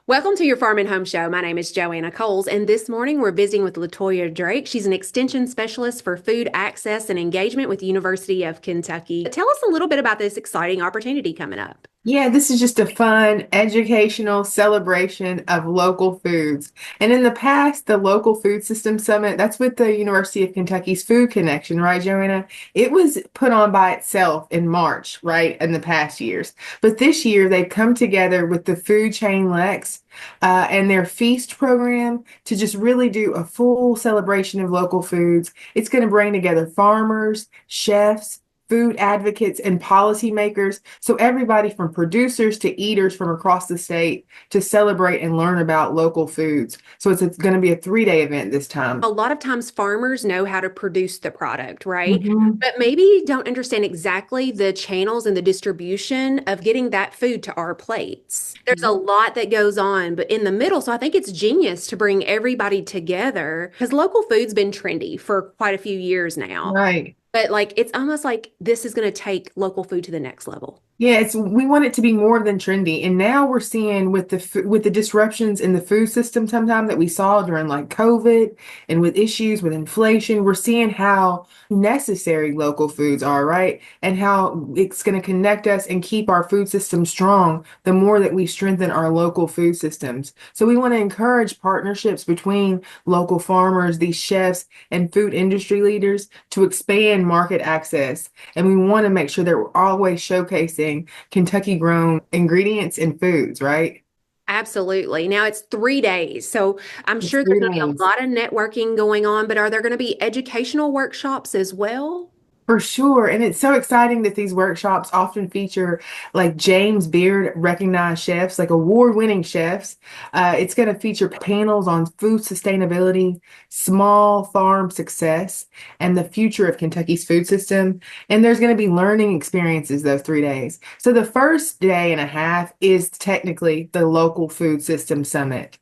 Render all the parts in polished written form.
Welcome to your Farm and Home Show. My name is Joanna Coles, and this morning we're visiting with LaToya Drake. She's an extension specialist for food access and engagement with the University of Kentucky. Tell us a little bit about this exciting opportunity coming up. Yeah, this is just a fun, educational celebration of local foods. And in the past, the Local Food System Summit, that's with the University of Kentucky's Food Connection, right, Joanna? It was put on by itself in March, right, in the past years. But this year, they've come together with the Food Chain Lex and their Feast program to just really do a full celebration of local foods. It's going to bring together farmers, chefs, food advocates and policymakers. So everybody from producers to eaters from across the state to celebrate and learn about local foods. So it's going to be a 3-day event this time. A lot of times farmers know how to produce the product, right? Mhm. But maybe don't understand exactly the channels and the distribution of getting that food to our plates. There's a lot that goes on, but in the middle, so I think it's genius to bring everybody together because local food's been trendy for quite a few years now. Right. But like it's almost like this is going to take local food to the next level. Yeah, we want it to be more than trendy. And now we're seeing with with the disruptions in the food system sometimes that we saw during like COVID and with issues with inflation, we're seeing how necessary local foods are, right? And how it's going to connect us and keep our food system strong the more that we strengthen our local food systems. So we want to encourage partnerships between local farmers, these chefs, and food industry leaders to expand market access. And we want to make sure that we're always showcasing Kentucky grown ingredients and foods, right? Absolutely. Now it's 3 days. So I'm It's sure there's three going to be a days. lot of networking going on, but are there going to be educational workshops as well? For sure. And it's so exciting that these workshops often feature like James Beard recognized chefs, like award-winning chefs. It's going to feature panels on food sustainability, small farm success, and the future of Kentucky's food system. And there's going to be learning experiences those 3 days. So the first day and a half is technically the Local Food System Summit.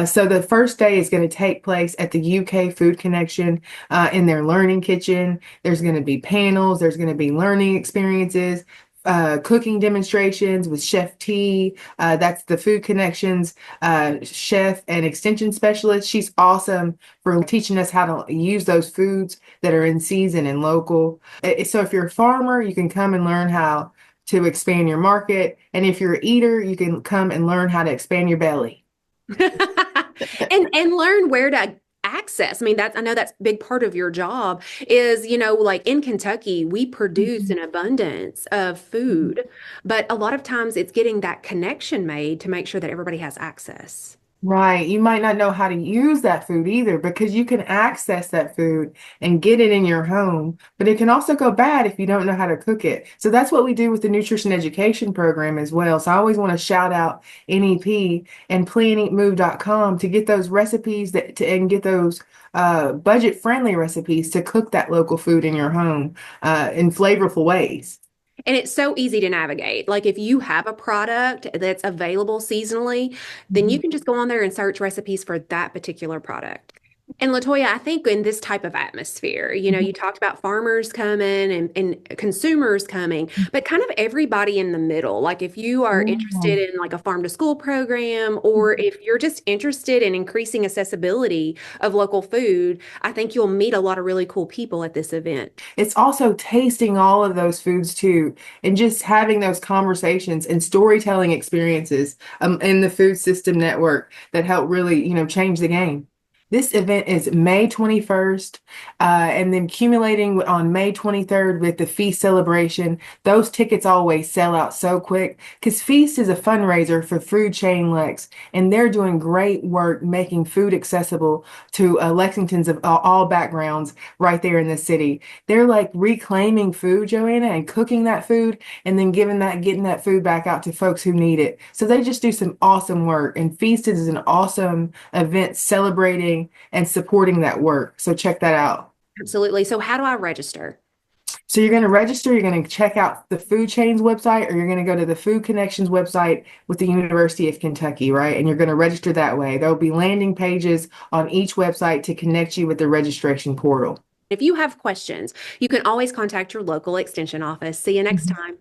So the first day is going to take place at the UK Food Connection in their learning kitchen. There's going to be panels, there's going to be learning experiences, cooking demonstrations with Chef T. That's the Food Connections chef and extension specialist. She's awesome for teaching us how to use those foods that are in season and local. So if you're a farmer, you can come and learn how to expand your market. And if you're an eater, you can come and learn how to expand your belly. And learn where to access. I mean, that's I know that's a big part of your job is, like in Kentucky, we produce Mhm. an abundance of food, but a lot of times it's getting that connection made to make sure that everybody has access. Right. You might not know how to use that food either because you can access that food and get it in your home, but it can also go bad if you don't know how to cook it. So that's what we do with the nutrition education program as well. So I always want to shout out NEP and planeatmove.com to get those recipes and get those budget friendly recipes to cook that local food in your home in flavorful ways. And it's so easy to navigate. Like if you have a product that's available seasonally, then you can just go on there and search recipes for that particular product. And LaToya, I think in this type of atmosphere, you talked about farmers coming and consumers coming, but kind of everybody in the middle. Like if you are interested Mhm. in like a farm to school program, or if you're just interested in increasing accessibility of local food, I think you'll meet a lot of really cool people at this event. It's also tasting all of those foods too, and just having those conversations and storytelling experiences in the food system network that help really, change the game. This event is May 21st, and then accumulating on May 23rd with the Feast celebration. Those tickets always sell out so quick because Feast is a fundraiser for Food Chain Lex, and they're doing great work making food accessible to Lexingtons of all backgrounds right there in the city. They're like reclaiming food, Joanna, and cooking that food and then getting that food back out to folks who need it. So they just do some awesome work. And Feasted is an awesome event celebrating and supporting that work. So check that out. Absolutely. So how do I register? So you're going to register, you're going to check out the Food Chains website, or you're going to go to the Food Connections website with the University of Kentucky, right? And you're going to register that way. There'll be landing pages on each website to connect you with the registration portal. If you have questions, you can always contact your local extension office. See you next Mhm. time.